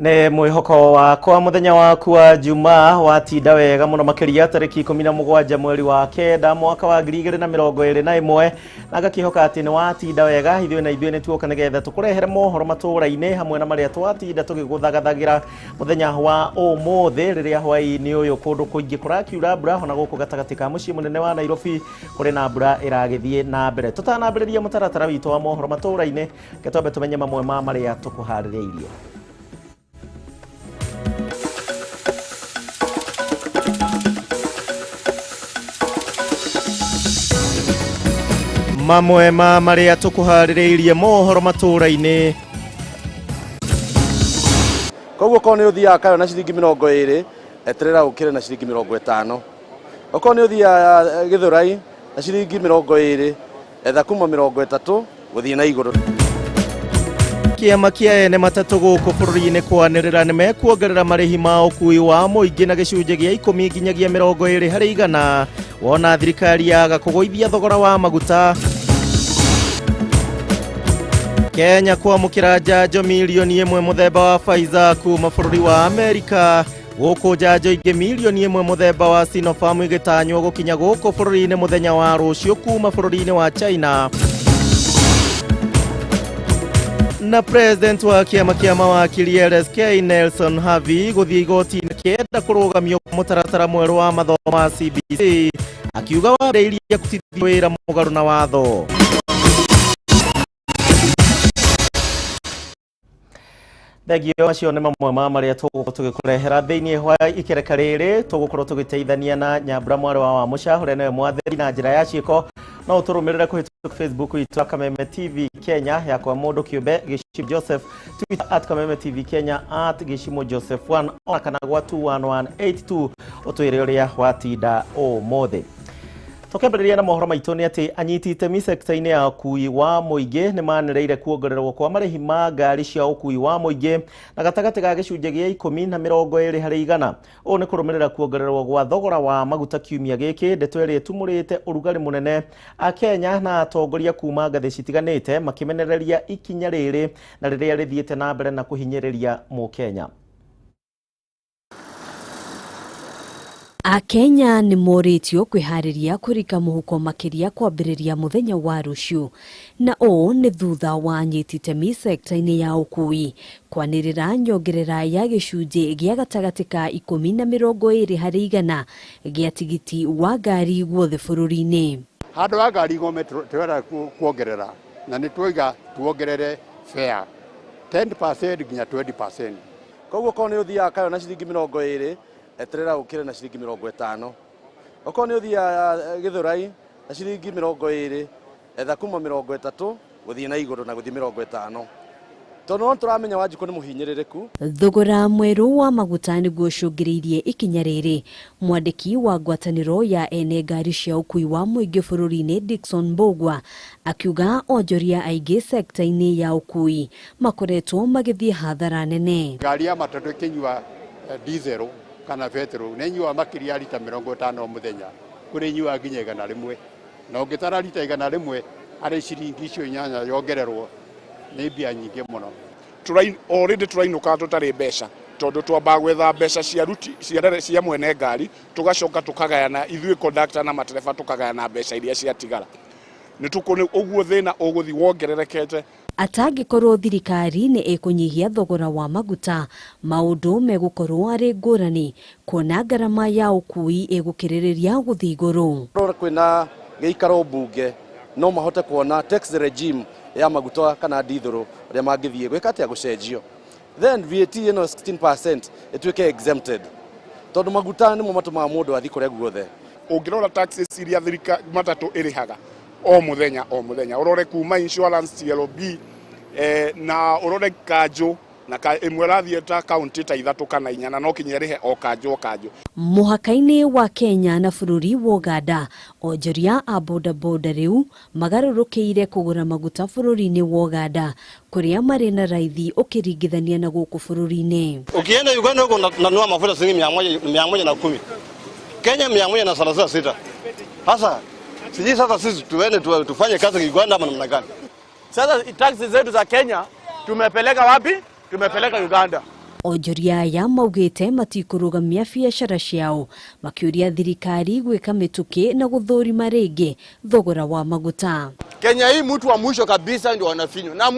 Ne mwihoko wa kwa muthenya waku wa Juma watinda wega muno makiria tariki 17 mweri wa kenda mwaka wa 2021 na gakihoka ati ni watinda wega ithuĩ na ithuĩ nĩtuoka nĩgetha tũkũrehere mohoro matũra-inĩ hamwe na marĩa twatinda tũgĩgũthagathagira muthenya wa ũmũthĩ rĩrĩa hwaĩ-inĩ ũyũ kũndũ kũingĩ kũrakiura mbura ona gũkũ gatagatĩ ka mũciĩ mũnene wa Nairobi kũrĩ na mbura ĩragĩthiĩ na mbere. Tũtanambĩrĩria mũtaratara witũ wa mohoro matũra-inĩ ketwambe tũmenye mamwe ma marĩa tũkũharĩrĩirie. Mamwe ma maria tukuhaririirie mohoro matũra-inĩ. Koguo ko nĩ ũthiaga kayo na ciringi 20 eterera ũkire na ciringi 50. Oko nĩ ũthiaga Gĩthũrai na ciringi 20 etha kuma 30 gũthiĩ na igũrũ. Kĩama kĩa ene matatũ gũkũ bũrũri-inĩ kwanĩrĩra nĩ mekuongerera marĩhi ma ũkui wa mũingĩ na gĩcunjĩ gĩa 10 nginyagia 20 harĩ igana wona thirikari yaga kũgũithia thogora wa maguta. Kenya kwamũkĩra njanjo milioni 1 mũthemba wa Pfizer kuma bũrũri wa Amerika, gũkũ njanjo ingĩ milioni 1 mũthemba wa Sinopharm igĩtanywo gũkinya gũkũ bũrũri-inĩ mũthenya wa rũciũ kuma bũrũri-inĩ wa China. Na president wa kĩama kĩa mawakiri LSK Nelson Havi gũthiĩ igoti-inĩ kĩenda kũrũgamio mũtaratara mwerũ wa mathomo CBC, akiuga wambĩrĩirie kũtithia wĩra mũgarũ na watho. Thegio acio nĩ mamwe ma marĩa tũgũkorwo tũgĩkũrehera thĩinĩ wa ikereka rĩrĩ. Tũgũkorwo tũgĩteithania na Nyambura mwarĩ wa Mũcahũre nawe mwatheri na njĩra ya ciĩko. No ũtũrũmĩrĩre kũhĩtũka Facebook itũ Kameme TV Kenya yakwa mũndũ kĩũmbe Gichimu Joseph, Twitter @Kameme TV Kenya @Gichimu Joseph 1 ona kana gwa 21182 ũtwĩre ũrĩa watinda ũmũthĩ. Tũkĩambĩrĩria na mohoro maitũ nĩ atĩ anyiti itemi sector-inĩ ya ũkui wa mũingĩ nĩ manĩrĩire kuongererwo kwa marĩhi ma ngari cia ũkui wa mũingĩ na gatagatĩ ga gĩcunjĩ gĩa 10 na 20 harĩ igana. Ũũ nĩ kũrũmĩrĩra kuongererwo gwa thogora wa maguta kiumia gĩkĩ, ndeto ĩrĩa ĩtumũrĩte ũrugarĩ mũnene. Akenya na atongoria kuma ngathĩ citiganĩte makĩmenereria ikinya rĩrĩ na rĩrĩa rĩthiĩte na mbere na kũhinyĩrĩria Mũkenya. Akenya nĩ morĩtio kwĩharĩria kũrika mũhuko makĩria kwambĩrĩria mũthenya wa rũciũ, na ũũ nĩ thutha wa anyiti itemi sector-inĩ ya ũkui kwanĩrĩra nyongerera ya gĩcunjĩ gĩa gatagatĩ ka 10 na 20 harĩ igana gĩa tigiti wa ngari guothe bũrũri-inĩ. Handũ wa ngari ngome twenda kuongerera na nĩ twoiga tuongerere fare 10% nginya 20%. Koguo ko nĩ ũthiaga kayo na ciringi 20 eterera ũkire na ciringi 50. Oko nĩ ũthiaga Gĩthũrai na ciringi 20 etha kuma 30 gũthiĩ na igũrũ na gũthiĩ 50. Tondũ no tũramenya Wanjikũ nĩ mũhinyĩrĩrĩku. Thogora mwerũ wa maguta nĩguo ũcũngĩrĩirie ikinya rĩrĩ. Mwandĩki wa ngwatanĩro ya ene ngari cia ũkui wa mũingĩ bũrũri-inĩ Dickson Mbogwa akiuga onjoria aingĩ sector-inĩ ya ũkui makoretwo magĩthiĩ hathara nene. Ngari ya matatũ ĩkĩnyua diesel kana petrol nĩ nyua makĩria lita 50 mũthenya, kũrĩ nyua nginya 100 na ũngĩtara lita 100 harĩ ciringi icio 8 yongererwo nĩ mbia nyingĩ mũno. Already tũrainũka tũtarĩ mbeca tondũ twamba gwetha mbeca cia ruti cia mwene ngari tũgacoka tũkagayana ithuĩ conductor na matereba tũkagayana mbeca iria ciatigara. Nĩ tũkũnĩ ũguo thĩna ũgũthi wongererekete. Atangĩkorwo thirikari nĩ ĩkũnyihia thogora wa maguta, maũndũ megũkorwo arĩ ngũrani kuona ngarama ya ũkui ĩgũkĩrĩrĩria gũthiĩ igũrũ. Kwĩna gĩikaro mbunge no mahote kuona tax regime ya maguta kana dithũrũ rĩa mangĩthiĩ gwĩka atĩa gũcenjio, then VAT ĩno 16% ĩtuĩke exempted tondũ maguta nĩmo matũmaga mũndũ athiĩ kũrĩa guothe. Ũngĩrora taxes iria thirikari matatũ ĩrĩhaga o mũthenya ũrore kuma insurance TLB na ũrore kanjũ na ĩmwe rathiĩ ta county ta 3 kana 4 na no kinya rĩhe o kanjũ. Mũhaka-inĩ wa Kenya na bũrũri wa Uganda, onjoria a bodaboda rĩu magarũrũkĩire kũgũra maguta bũrũri-inĩ wa Uganda kũrĩa marĩ na raithi ũkĩringithania na gũkũ bũrũri-inĩ. Ukienda Uganda huko nanunua mafuta shilingi 110. Kenya 136. Sasa sisi tuende tufanye kazi Uganda ama namna gani? Sasa taxi zetu za Kenya tumepeleka wapi? Tumepeleka Uganda. Onjoria aya maugite matikurugamia biacara ciao makiuria thirikari gwika mituki na guthurima ringi thogora wa maguta. Kenya hii mtu wa mwisho kabisa ndio wanafinywa, na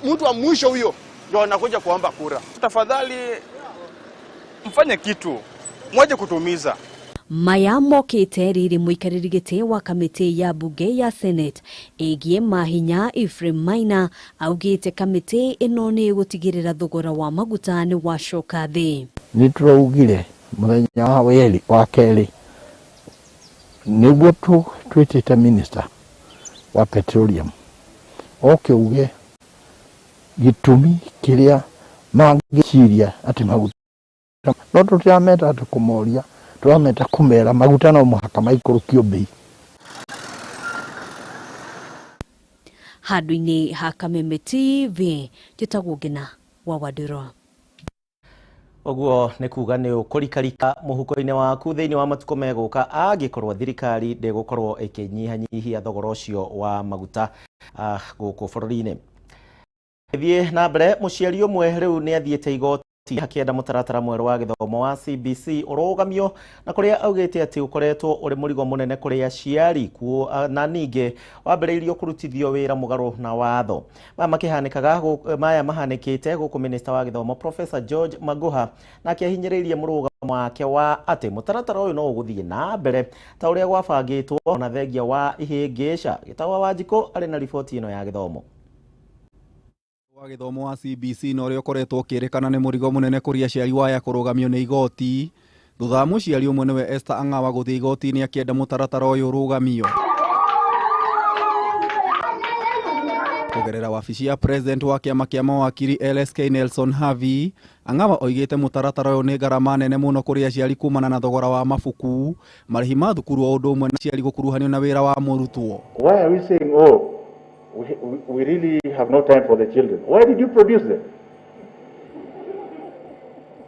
mtu wa mwisho huyo ndio wanakuja kuomba kura. Tafadhali mfanye kitu, mwaje kutumiza. Maya mokite riri muikariri giti wa kamiti ya bunge ya Senate egie mahinya Ephraim Maina augite kamiti ino ni gutigirira thogora wa maguta ni wacoka thi. Nituraugire muthenya wa weri wa keri niguo twitite minister wa petroleum uge gitumi kiria mangiciria ati maguta no tutiameta tukumoria tuameta kumera maguta no muhaka maikurukio bei. Handũ-inĩ ha Kameme TV njĩtagwo wa Wadĩro. Oguo nĩ kuga nĩ ũkũrikarika mũhuko-inĩ waku thĩinĩ wa matukũ megũka angĩkorwo thirikari ndĩgũkorwo ĩkĩnyihanyihia thogora ũcio wa maguta gũkũ bũrũri-inĩ. Thiĩ na mbere mũciari ũmwe rĩu nĩ athiĩte igoti akĩenda mũtaratara mwerũ wa gĩthomo wa CBC ũrũgamio na kũrĩa augĩte atĩ ũkoretwo ũrĩ mũrigo mũnene kũrĩ aciari na ningĩ wambĩrĩirio kũrutithio wĩra mũgarũ na watho. Maya mahanĩkĩte gũkũ minista wa gĩthomo Professor George Magoha na akĩhinyĩrĩirie mũrũgamo wake wa atĩ mũtaratara ũyũ no ũgũthiĩ na mbere ta ũrĩa gwabangĩtwo na thengia wa ihĩngĩca. Gĩtawa Wanjikũ arĩ na riboti ĩno ya gĩthomo. Wa gĩthomo wa CBC no ũrĩa ũkoretwo ũkĩrĩkana nĩ mũrigo mũnene kũrĩ aciari waya kũrũgamio nĩ igoti thutha wa mũciari ũmwe nĩwe Esther Ang'awa gũthiĩ igoti-inĩ akĩenda mũtaratara ũyũ ũrũgamio. Kũgerera wabici ya president wa kĩama kĩa mawakiri LSK Nelson Havi, Ang'awa oigĩte mũtaratara ũyũ nĩ ngarama nene mũno kũrĩ aciari kumana na thogora wa mabuku, marĩhi ma thukuru o ũndũ ũmwe na aciari gũkuruhanio na wĩra wa mũrutwo. Why are we saying we really have no time for the children? Why did you produce them?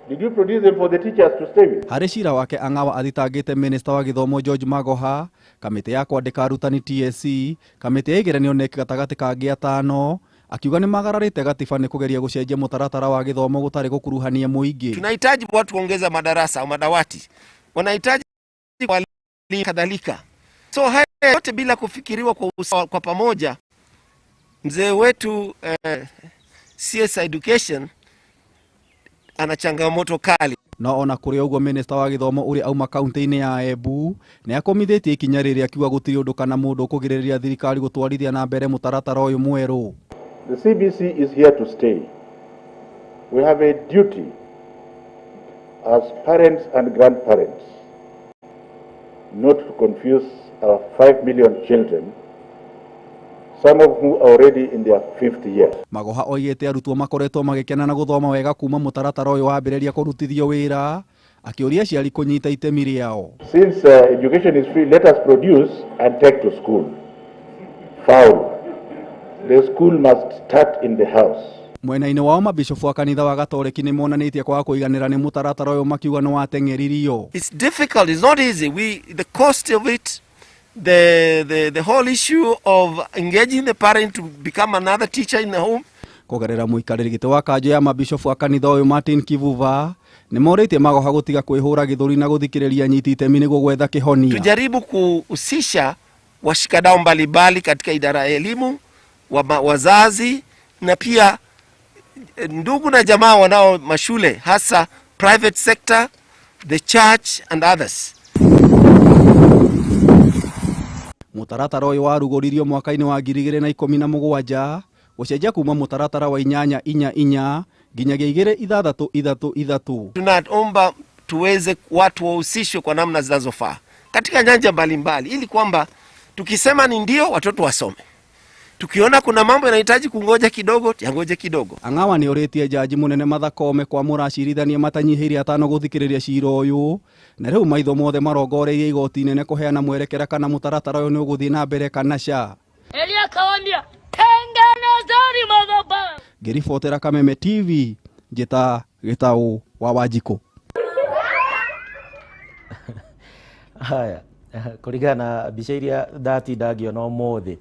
Did you produce them for the teachers to stay with? Harĩ cira wake Ang'awa athitangĩte minista wa gĩthomo George Magoha, kamĩtĩ ya kwandĩka arutani TSC, kamĩtĩ ya igeranio NEC gatagatĩ ka angĩ atano, akiuga nĩ magararĩte gatiba nĩ kũgeria gũcenjia mũtaratara wa gĩthomo gũtarĩ gũkuruhania mũingĩ. Tunahitaji watu kuongeza madarasa au madawati, wanahitaji walimu kadhalika. So haya yote bila kufikiriwa kwa pamoja. Mzee wetu CS Education ana changamoto kali. No ona kũrĩ ũguo minista wa gĩthomo ũrĩa auma kaunti-inĩ ya Embu nĩ akomithĩtie ikinya rĩrĩa akiuga gũtirĩ ũndũ kana mũndũ kũgirĩrĩria thirikari gũtwarithia na mbere mũtaratara ũyũ mwerũ. The CBC is here to stay. We have a duty as parents and grandparents not to confuse our 5 million children, some of whom are already in their 5th year. Magoha oigĩte arutwo makoretwo magĩkena na gũthoma wega kuma mũtaratara ũyũ wambĩrĩria kũrutithio wĩra, akĩũria aciari kũnyita itemi rĩao. Since education is free, let us produce and take to school. Foul. The school must start in the house. Mwena-inĩ wao mabishofu wa kanitha wa Gatoreki nĩ monanĩtie kwaga kũiganĩra nĩ mũtaratara ũyũ makiuga nĩ wateng'eririo. It's difficult, it's not easy. The cost of it, the whole issue of engaging the parent to become another teacher in the home. Kũgerera mũikarĩri gĩtĩ wa kanjũ ya mabishofu wa kanitha ũyũ Martin Kivuva nĩ morĩtie Magoha gũtiga kwĩhũra gĩthũri na gũthikĩrĩria nyiti itemi nĩguo gwetha kĩhonia. Tujaribu kuhusisha washikadau mbalimbali katika idara ya elimu, wazazi na pia ndugu na jamaa wanao mashule, hasa private sector, the church and others. Mũtaratara ũyũ warugũririo mwaka-inĩ wa 2017 gũcenjia kuma mũtaratara wa 8-4-4 nginyagia 2-6-3-3. Tunaomba tuweze watu wahusishwe kwa namna zinazofaa katika nyanja mbalimbali ili kwamba tukisema ni ndio watoto wasome. Tukiona kuna mambo yanahitaji kungoja kidogo, yangoje kidogo. Ang'awa nĩ orĩtie jaji mũnene Martha Koome kwa mũracirithania matanyihĩire 5 gũthikĩrĩria cira ũyũ, na rĩu maitho mothe marongoreirie igoti inene kũheana mwerekera kana mũtaratara ũyũ nĩ ũgũthiĩ na mbere kana ca. Elia Kawandia, tengenezeni madhabahu. Ngĩribotera Kameme TV, njĩta Gĩtaũ wa Wanjikũ. Haya, kũringana na mbica iria ndatinda ngĩona ũmũthĩ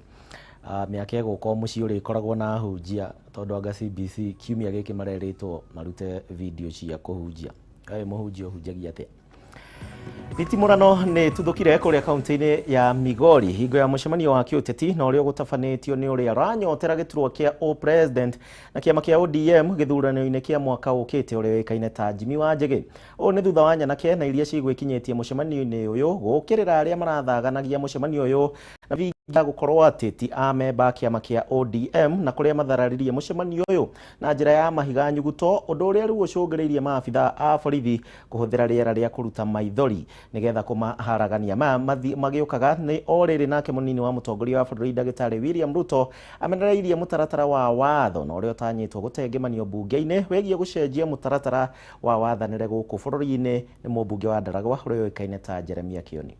mĩaka ĩgũka mũciĩ ũrĩkoragwo na hunjia tondũ anga CBC kiumia gĩkĩ marerĩtwo marute video cia kũhunjia. Mũhunjia ũhunjagia atĩa? Thitimũrano nĩ tuthũkire kũrĩa kaunti-inĩ ya Migori hingo ya mũcemanio wa kĩũteti na ũrĩa ũgũtabanĩtio nĩ ũrĩa aranyotera gĩturwa kĩa O-President na kĩama kĩa ODM gĩthurano-inĩ kĩa mwaka ũkĩte ũrĩa wĩkaine ta Jimmy Wanjigi. Ũũ nĩ thutha wa nyanake na iria cigwĩkinyĩtie mũcemanio-inĩ ũyũ gũkĩrĩra arĩa marathaganagia mũcemanio ũyũ na vinga gũkorwo atĩ ti amemba kĩama kĩa ODM na kũrĩa mathararirie mũcemanio ũyũ na njĩra ya mahiga nyuguto, ũndũ ũrĩa rĩu ũcũngĩrĩirie maabitha a borithi kũhũthĩra rĩera rĩa kũruta maithori nigetha kumaharagania magĩũkaga nĩ orĩrĩ nake mũnini wa mũtongoria wa bũrũri Ndagĩtarĩ William Ruto amenereirie mũtaratara wa watho na ũrĩa ũtanyĩtwo gũtengemanio bunge-inĩ wĩgiĩ gũcenjia mũtaratara wa wathanĩre gũkũ bũrũri-inĩ nĩ mũmbunge wa Ndaragwa ũrĩa ũĩkaine ta Jeremia Kioni.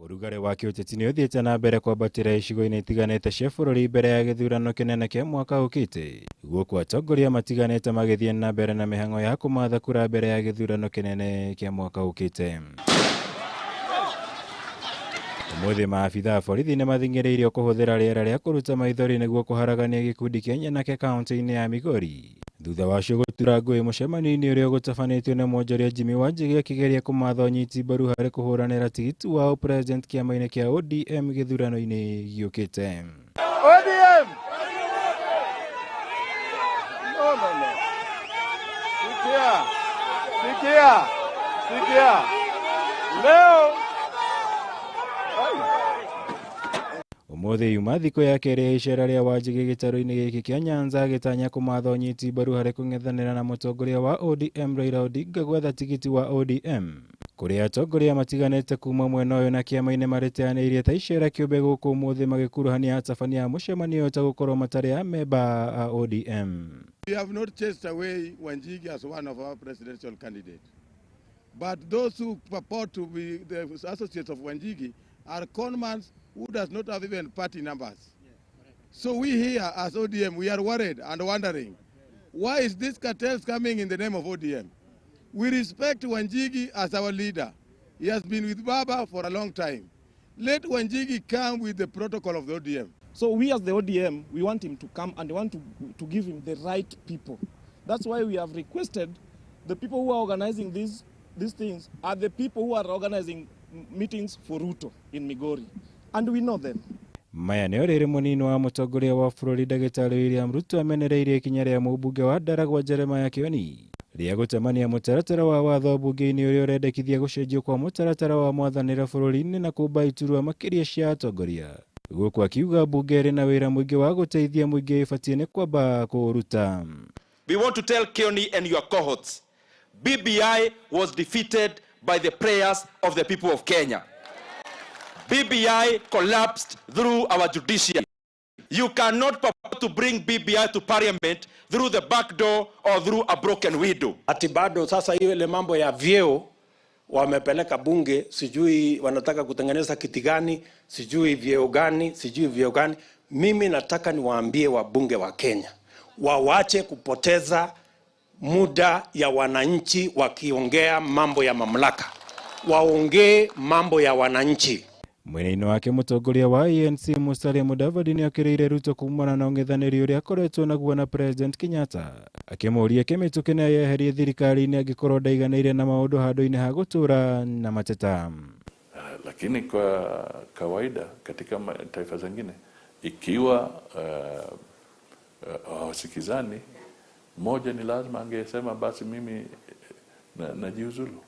Ũrugarĩ wa kĩũteti nĩ ũthiĩte na mbere kwambatĩra icigo-inĩ itiganĩte cia bũrũri mbere ya gĩthurano kĩnene kĩa mwaka ũkĩte. Gũkũ atongoria matiganĩte magĩthiĩ na mbere na mĩhang'o ya kũmatha kura mbere ya gĩthurano kĩnene kĩa mwaka ũkĩte. Ũmũthĩ maabitha a borithi nĩ mathing'ĩrĩirio kũhũthĩra rĩera rĩa kũruta maithori nĩguo kũharagania gĩkundi kĩa nyanake kaunti-inĩ ya Migori. Thutha wacio gũtura ngũĩ mũcemanio-inĩ ũrĩa ũgũtabanĩtio nĩ mwonjoria Jimmy Wanjigi akĩgeria kũmatha ũnyiti mbaru harĩ kũhũranĩra tigiti wa O-President kĩama-inĩ kĩa ODM gĩthurano-inĩ gĩũkĩte. ODM! No. Sikia. Leo Ũmũthĩ yuma thikũ ya kerĩ ya icera rĩa Wanjigi gĩtaro-inĩ gĩkĩ kĩa Nyanza agĩtanya kũmatha ũnyiti mbaru harĩ kũng'ethanĩra na mũtongoria wa ODM Raila Odinga gwetha tigiti wa ODM. Kũrĩa atongoria matiganĩte kuma mwena ũyũ na kĩama-inĩ marĩteanĩirie ta icera kĩũmbe gũkũ ũmũthĩ magĩkuruhania atabania a mũcemanio ta gũkorwo matarĩ amemba a ODM. We have not chased away Wanjigi as one of our presidential candidates. But those who purport to be the associates of Wanjigi are conmans who does not have even party numbers. So we here as ODM, we are worried and wondering, why is this cartels coming in the name of ODM? We respect Wanjigi as our leader. He has been with Baba for a long time. Let Wanjigi come with the protocol of the ODM. So we as the ODM, we want him to come and we want to give him the right people. That's why we have requested the people who are organizing these things are the people who are organizing meetings for Ruto in Migori. And we know them. Maya nĩ orĩrĩ mũnini wa mũtongoria wa bũrũri Ndagĩtarĩ William Ruto amenereirie ikinya rĩa mũmbunge wa Ndaragwa Jeremia Kioni rĩa gũtemania mũtaratara wa watho bunge-inĩ ũrĩa ũrendekithia gũcenjio kwa mũtaratara wa mwathanĩre bũrũri-inĩ na kũmba iturwa makĩria cia atongoria. Gũkũ akiuga bunge ĩrĩ na wĩra mũingĩ wa gũteithia mũingĩ ĩbatiĩ nĩ kwamba kũũruta. We want to tell Kioni and your cohorts, BBI was defeated by the prayers of the people of Kenya. BBI collapsed through our judiciary. You cannot purport to bring BBI to parliament through the back door or through a broken window. Ati bado sasa hiyo ile mambo ya vyeo wamepeleka bunge, sijui wanataka kutengeneza kiti gani, sijui vyeo gani. Mimi nataka niwaambie wabunge wa Kenya wawache kupoteza muda ya wananchi wakiongea mambo ya mamlaka. Waongee mambo ya wananchi. Mwena-inĩ wake mũtongoria wa ANC Musalia Mudavadi nĩ akĩrĩire Ruto kumana na ũng'ethanĩri ũrĩa akoretwo naguo na President Kenyatta, akĩmũria kĩmĩtũkĩ na yeherie thirikari-inĩ angĩkorwo ndaiganĩire na maũndũ handũ-inĩ ha gũtũra na mateta. Lakini kwa kawaida katika taifa zingine ikiwa hawasikizani, moja ni lazima angesema basi mimi najiuzulu.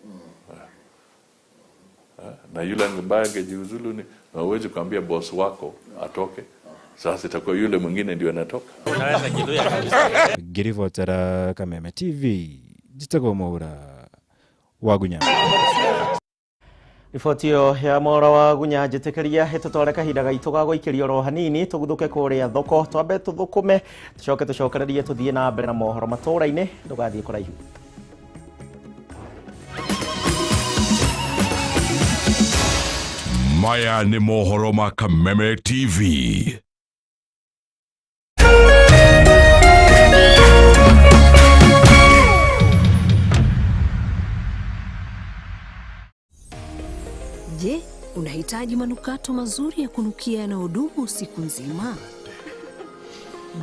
Na yule ambaye angejiuzulu ni hauwezi kuambia boss wako atoke. Sasa itakuwa yule mwingine ndio anatoka. Ngĩribotera Kameme TV, njitagwo Mwaura wa Gunya. Riboti ĩyo ya Mwaura wa Gunya njĩtĩkĩria ĩtũtware kahinda gaitũ ga gũikĩria oro hanini tũguthũke kũrĩa thoko twambe tũthũkũme tũcokererie tũthiĩ na mbere na mohoro matũra-inĩ ndũgathiĩ kũraihu. Maya nĩ mohoro ma Kameme TV. Je, Unahitaji manukato mazuri ya kunukia yanayodumu siku nzima?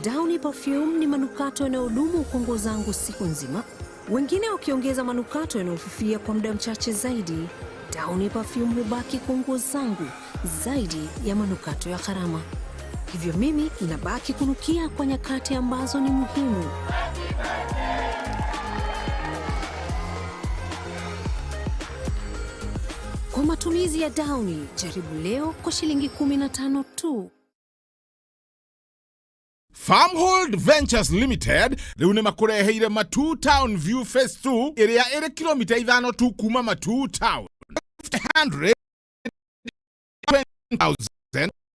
Downy Perfume ni manukato yanayodumu kwa nguo zangu siku nzima. Wengine wakiongeza manukato yanayofifia kwa muda mchache zaidi. Downy Perfume hubaki kwa nguo zangu zaidi ya manukato ya gharama. Hivyo mimi ninabaki kunukia kwa nyakati ambazo ni muhimu. Kwa matumizi ya Downy, jaribu leo kwa shilingi 15 tu. Farmhold Ventures Limited riu ni makureheire Matu Town View Phase 2 iria iri kilomita 5 tu kuma Matu Town. 120,000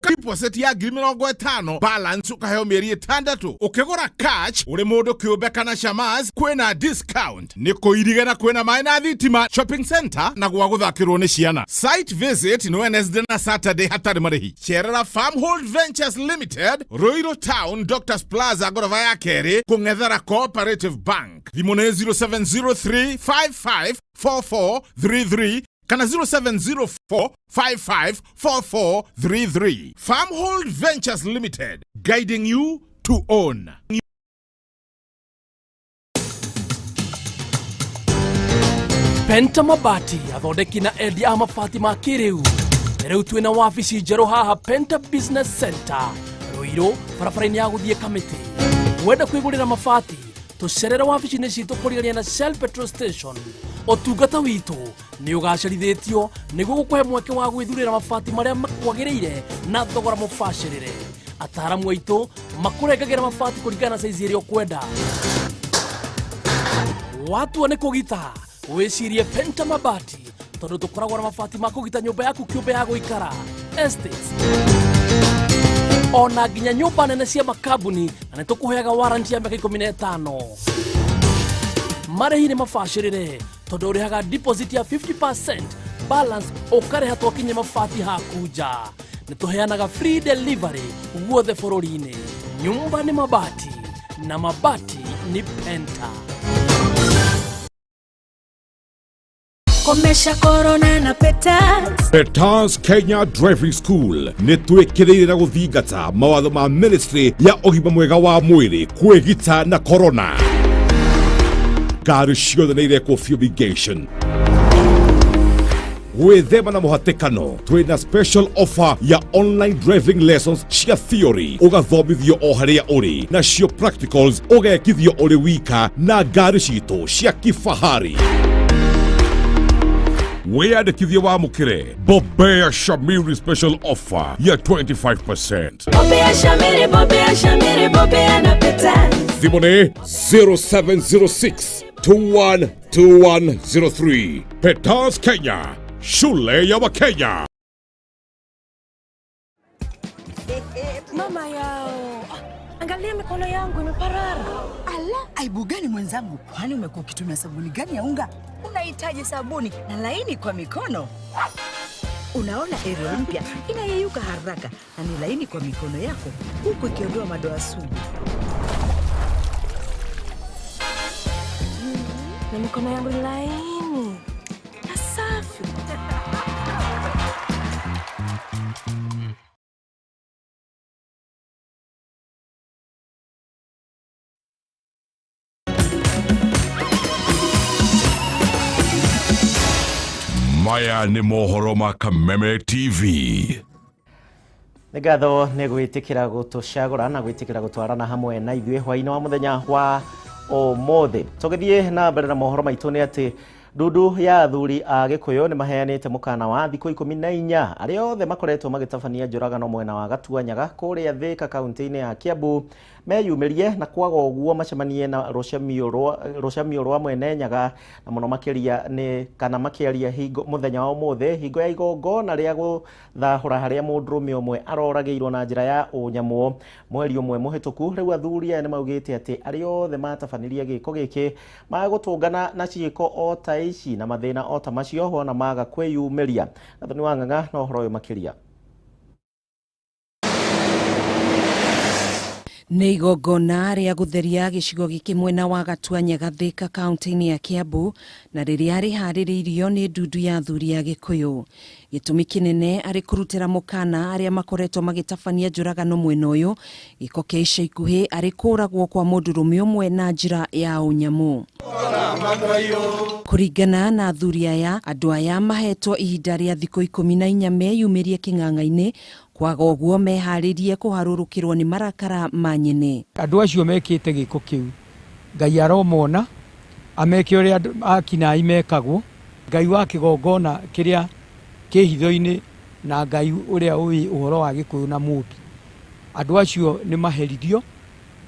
deposit ya $50,000 balance ukaheo mieri 6. Ukigura cash uri mundu kiumbe kana shamas kwina discount. Niko irigana kwina mai na thitima shopping center na gwa guthakirwo ni ciana. Site visit no Wednesday na Saturday hatari marihi. Cherera Farmhold Ventures Limited, Ruiru Town, Doctors Plaza, gorofa ya keri, kung'ethera Cooperative Bank. Thimu ni 0703554433 kana 0704554433. Farmhold Ventures Limited, guiding you to own. Penta Mabati athondeki na endia a mabati ma kiriu. Riu twina wabici njeru haha Penta Business Center Ruiru barabara-ini ya guthie Kamete. Wenda kwigurira mabati tucerera wabici-ini citu kurigania na Shell Petrol Station. Otungata witu ni ugacerithitio niguo gukuhe mweke wa gwithurira mabati maria makwagiriire na thogora mubacirire. Ataramu aitu makurengagira mabati kuringana na size iria ukwenda. Watu ni kugita wicirie Penta Mabati tondu tukoragwo na mabati ma kugita nyumba yaku kiumbe ya guikara, estates, ona nginya nyumba nene cia makambuni, na nitukuheaga warranty ya miaka 15. Marĩhi nĩ mabacĩrĩre tondu ũrĩhaga deposit ya 50%, balance ũkarĩha twakinye mabati haku nja. Nĩtũheanaga free delivery guothe bũrũri-inĩ. Nyumba nĩ mabati na mabati ni Penta. Komesha corona na Peters. Peters Kenya Driving School nĩ twĩkĩrĩire na gũthingata mawatho ma Ministry ya ũgima mwega wa mwĩrĩ kwĩgita na corona. Ngari ciothe nĩ irekwo fumigation. Gwĩthema na mũhatĩkano, twĩna special offer ya online driving lessons cia theory ũgathomithio o harĩa ũrĩ, nacio practicals ũgekithio ũrĩ wika na ngari citũ cia kifahari. Wĩyandĩkithie wamũkĩre Bobea Shamiri special offer ya 25%. Bobea Shamiri, Bobea Shamiri, Bobea na Peters. Thimũ nĩ 0706212103. Peters Kenya, shule ya Wakenya. Mama yao, angalia mikono yangu imeparara. Ala, aibu gani mwenzangu? Kwani umekuwa ukitumia sabuni gani ya unga? Unahitaji sabuni na laini kwa mikono. Unaona Ariel mpya inayeyuka haraka na ni laini kwa mikono yako, huku ikiondoa madoa sugu. Na mikono yangu ni laini na safi. Maya nĩ mohoro ma Kameme TV. Nĩ ngatho nĩ gwĩtĩkĩra gũtũcagũra na gwĩtĩkĩra gũtwarana hamwe na ithuĩ hwaĩ-inĩ wa mũthenya wa ũmũthĩ. Tũgĩthiĩ na mbere na mohoro maitũ nĩ atĩ ndundu ya athuri a Gĩkũyũ nĩ maheanĩte mũkana wa thikũ 14 arĩa othe makoretwo magĩtabania njũragano mwena wa Gatuanyaga kũrĩa Thika kaunti-inĩ ya Kiambu meyumĩrie na kwaga ũguo macemanie na rũcamio rwa mwene Nyaga, na mũno makĩria nĩ kana makĩaria mũthenya wa ũmũthĩ hingo ya igongona rĩa gũthahũra harĩa mũndũrũme ũmwe aroragĩirwo na njĩra ya ũnyamũ mweri ũmwe mũhĩtũku. Rĩu athuri aya nĩ maugĩte atĩ arĩa othe matabanirie gĩko gĩkĩ magũtũngana na ciĩko o ta ici na mathĩna o ta macio wona maga kwĩyumĩria. Gathoni wa Ng'ang'a na ũhoro ũyũ makĩria. Nĩ igongona rĩa gũtheria gĩcigo gĩkĩ mwena wa Gatuanya Gathĩka kaunti-inĩ ya Kiambu na rĩrĩa rĩharĩrĩirio nĩ ndundu ya athuri ya Gĩkũyũ. Gĩtũmi kĩnene arĩ kũrutĩra mũkana arĩa makoretwo magĩtabania njũragano mwena ũyũ, gĩko kĩa ica ikuhĩ arĩ kũragwo kwa mũndũrũme ũmwe na njĩra ya ũnyamũ. Kũringana na athuri aya, andũ aya mahetwo ihinda rĩa thikũ 14 meyumĩrie kĩng'ang'a-inĩ, kwaga ũguo meharĩrie kũharũrũkĩrwo nĩ marakara ma nyene. Andũ acio mekĩte gĩko kĩu, Ngai aromona, ameke ũrĩa akinaĩ mekagwo, Ngai wa kĩgongona kĩrĩa kĩhitho-inĩ na Ngai ũrĩa ũĩ ũhoro wa Gĩkũyũ na mũmbi. Andũ acio nĩ maherithio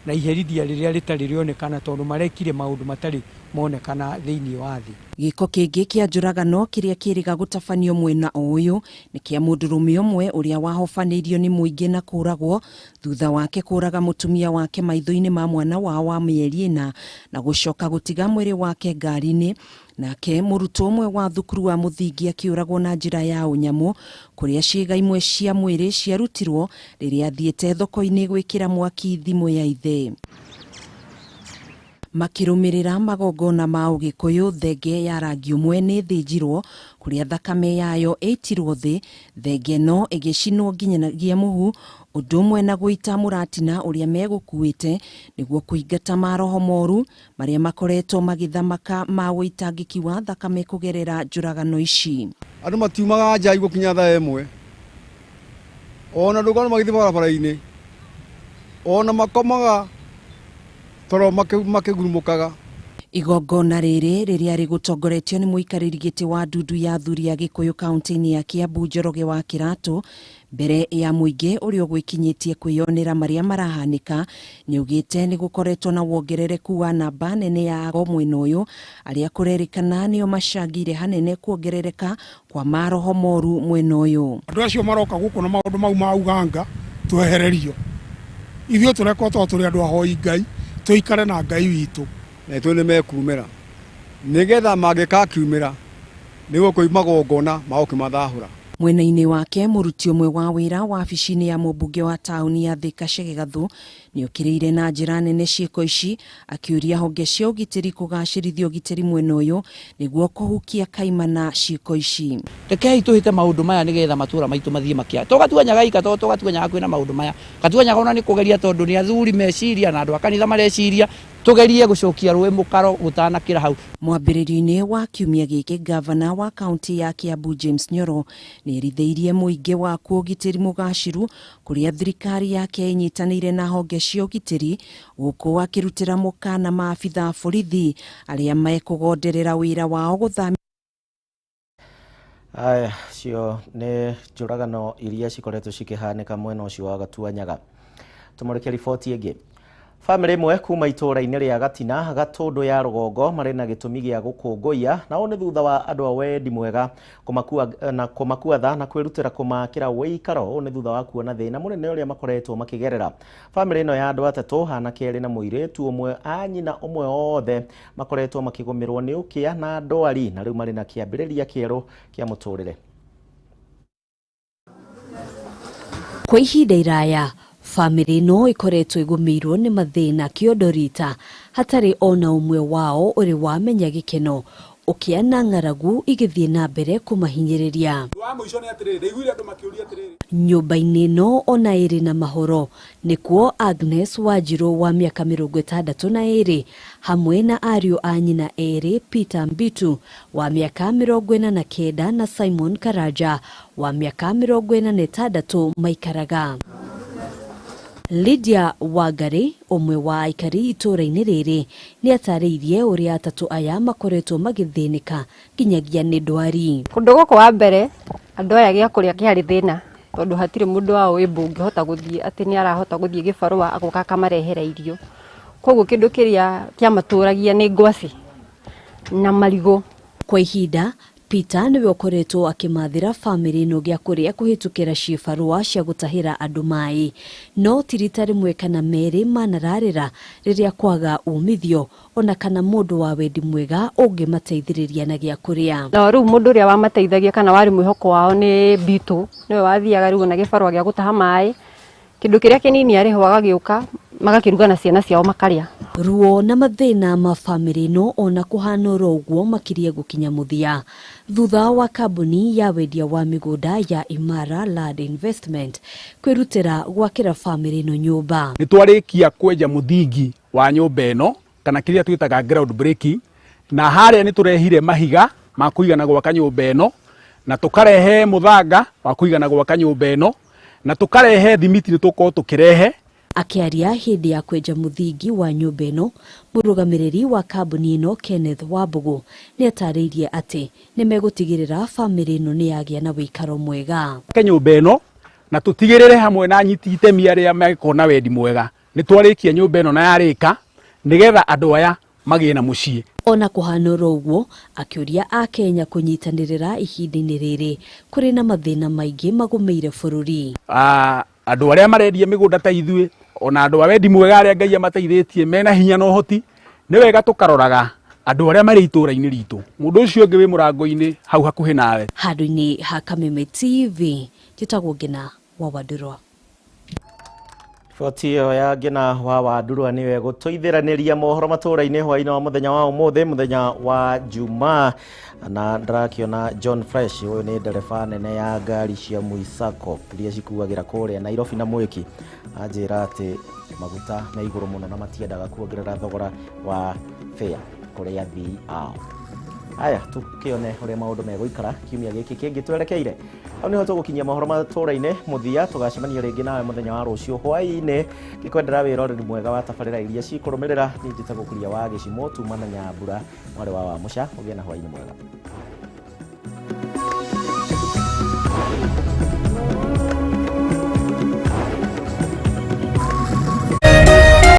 na iherithia rĩrĩa rĩtarĩ rĩonekana tondũ marekire maũndũ matarĩ monekana thĩinĩ wa thĩ. Gĩko kĩngĩ kĩa njũragano kĩrĩa kĩrĩga gũtabanio mwena ũyũ nĩ kĩa mũndũrũme ũmwe ũrĩa wahobanĩirio nĩ mũingĩ na kũragwo thutha wake kũraga mũtumia wake maitho-inĩ ma mwana wao wa mĩeri 4 na gũcoka gũtiga mwĩrĩ wake ngari-inĩ. Nake mũrutwo ũmwe wa thukuru wa mũthingi akĩũragwo na njĩra ya ũnyamũ, kũrĩa ciĩga imwe cia mwĩrĩ ciarutirwo rĩrĩa athiĩte thoko-inĩ gwĩkĩra mwaki thimũ ya ithe. Makĩrũmĩrĩra magongona ma Ũgĩkũyũ, thenge ya rangi ũmwe nĩ thĩnjirwo kũrĩa thakame yayo ĩitirwo thĩ, thenge no ĩgĩcinwo nginyagia mũhu, ũndũ ũmwe na gũita mũratina ũrĩa megũkuĩte nĩguo kũingata maroho moru marĩa makoretwo magĩthamaka ma wĩitangĩki wa thakame kũgerera njũragano ici. Andũ matiumaga nja gũkinya thaa 1, ona ndũkona magĩthiĩ barabara-inĩ, ona makomaga toro makĩgurumũkaga. Igongona rĩrĩ rĩrĩa rĩgũtongoretio nĩ mũikarĩri gĩtĩ wa ndundu ya athuri ya Gĩkũyũ kaunti-inĩ ya Kiambu Njoroge wa Kĩratũ, mbere ya mũingĩ ũrĩa ũgwĩkinyĩtie kwĩyonera marĩa marahanĩka, nĩ ugĩte nĩ gũkoretwo na wongerereku wa namba nene ya ago mwena ũyũ arĩa kũrerĩkana nĩo macangire hanene kuongerereka kwa maroho moru mwena ũyũ. Andũ acio maroka gũkũ na maũndũ mau ma uganga twehererio. Ithuĩ tũrekwo tũrĩ andũ ahoi Ngai, tũikare na Ngai witũ. Na ithuĩ nĩ mekumĩra nĩgetha mangĩkakiumĩra nĩguo kũi magongona magũkĩmathahũra. Mwena-inĩ wake mũruti ũmwe wa wĩra wa wabici-inĩ ya mũmbunge wa taũni ya Thika Gathũ nĩ okĩrĩire na njĩra nene ciĩko ici, akĩũria honge cia ũgitĩri kũgacĩrithia ũgitĩri mwena ũyũ nĩguo kũhukia kaimana ciĩko ici. Rekei tũhĩte maũndũ maya nĩgetha matũra maitũ mathiĩ makĩa. Tũgatuanyaga ika tũgatuanyaga kwĩna maũndũ maya. Gatuanyaga ona nĩ kũgeria tondũ nĩ athuri meciria na andũ a kanitha mareciria, tũgerie gũcokia rũĩ mũkaro gũtanakĩra hau. Mwambĩrĩrio-inĩ wa kiumia gĩkĩ, gavana wa kaunti ya Kiambu James Nyoro nĩ erithĩirie mũingĩ wa ũgitĩri mũgaciru kũrĩa thirikari yake inyitanĩire na honge cia ũgitĩri, gũkũ akĩrutĩra mũkana maabitha borithi arĩa mekũgonderera wĩra wao gũthamia. Aya, cio nĩ njũragano iria cikoretwo cikĩhanĩka mwena ũcio wa Gatuanyaga. Tũmũrĩke riboti ĩngĩ. Famĩlĩ ĩmwe kuma itũũra-inĩ rĩa Gatina, Gatũndũ ya Rũgongo marĩ na gĩtũmi gĩa gũkũngũiya, nao nĩ thutha wa andũ a wendi mwega kũmakua tha na kwĩrutĩra kũmakĩra wĩikaro. Ũũ nĩ thutha wa kuona thĩna mũnene ũrĩa makoretwo makĩgerera. Famĩlĩ ĩno ya andũ atatũ, anake erĩ na mũirĩtu ũmwe, a nyina ũmwe, othe makoretwo makĩgũmĩrwo nĩ ũkĩa na ndwari, na rĩu marĩ na kĩambĩrĩria kĩerũ kĩa mũtũrĩre. Kwa ihinda iraya, famĩlĩ ĩno ĩkoretwo ĩgũmĩirwo nĩ mathĩna kĩondo rita, hatarĩ ona ũmwe wao ũrĩ wamenya gĩkeno, ũkĩa na ng'aragu igĩthiĩ na mbere kũmahinyĩrĩria. Nyũmba-inĩ ĩno ona ĩrĩ na mahoro nĩkuo Agnes Wanjirũ wa mĩaka 62 hamwe na ariũ a nyina erĩ, Peter Mbitu wa mĩaka 49 na Simon Karanja wa mĩaka 46 maikaraga. Lydia Wangari, ũmwe wa aikari itũũra-inĩ rĩrĩ, nĩ atarĩirie ũrĩa atatũ aya makoretwo magĩthĩnĩka nginyagia nĩ ndwari. Kũndũ gũkũ wa mbere andũ aya gĩa kũrĩa kĩarĩ thĩna tondũ hatirĩ mũndũ wao wĩmbũ ũngĩhota gũthiĩ atĩ nĩ arahota gũthiĩ gĩbarũa agoka akamarehera irio. Koguo kĩndũ kĩrĩa kĩamatũragia nĩ ngwacĩ na marigũ. Kwa ihinda, Peter nĩwe ũkoretwo akĩmathĩra famĩlĩ ĩno gĩa kũrĩa kũhĩtũkĩra ciĩbarũa cia gũtahĩra andũ maĩ, no ti rita rĩmwe kana merĩ manararĩra rĩrĩa kwaga umithio ona kana mũndũ wa wendi mwega ũngĩmateithĩrĩria na gĩa kũrĩa. Na rĩu mũndũ ũrĩa wamateithagia kana warĩ mwĩhoko wao nĩ Mbitu, nĩwe wathiaga rĩu na gĩbarũa gĩa gũtaha maĩ, kĩndũ kĩrĩa kĩnini arĩho agagĩũka magakiruga na ciana ciao makaria. Ruo na mathina ma family no ona kuhanura uguo makiria gukinya muthia thutha wa kambuni ya wendia wa migunda ya Imara Land Investment kwirutira gwakira family no nyumba. Nitwarikia kwenja muthingi wa nyumba eno kana kiria twitaga ground breaking, na haria niturehire mahiga ma kuigana gwaka nyumba eno, na tukarehe muthanga wa kuigana gwaka nyumba eno, na tukarehe thimiti nituko tukirehe. Akiaria hindi ya kwenja muthingi wa nyumba eno, murugamiriri wa kambuni eno Kenneth Wambugu ni atariirie ati ni megutigirira family eno ni yagia na wikaro mwega. Nyumba eno na tutigirire hamwe na nyiti itemi aria mekona wendi mwega. Nitwarikia nyumba eno na yarika nigetha andu aya magie na mucii. Ona kuhanura uguo akiuria a Kenya kunyitanirira ihinda-ini riri kuri na mathina maingi magumeire bururi. Andu aria marendia migunda ta ithue ona andu a wendi mwega aria Ngai amateithĩtie mena hinya na ũhoti ni wega tukaroraga andu aria mari itura-ini ritu. Mundu ucio ungi wi murango-ini hau hakuhi nawe. Handu-ini ha Kameme TV njitagwo Ngina wa Wandurwa. Fotio ya Ngina wa Wandurwa niwe gutoithiraniria mohoro matura-ini hwaini wa muthenya wa umuthi muthenya wa Jumaa, na ndarakiona John Fresh uyu ni ndereba nene ya ngari cia Muisako iria cikuagira kuria Nairobi na Mwiki anjira ati maguta na iguru muno na matiendaga kuongerera thogora wa fare kuria athii ao. Aya tukione uria maundu meguikara kiumia giki kingi twerekeire au niho tugukinyia mohoro matura-ini muthia tugacemania ringi nawe muthenya wa rucio hwaini gikwendera wiroreri mwega wa tabarira iria cikurumirira ni njitagwo Kuria wa Gichimu tumana Nyambura mwari wa Musha ugie na hwaini mwega.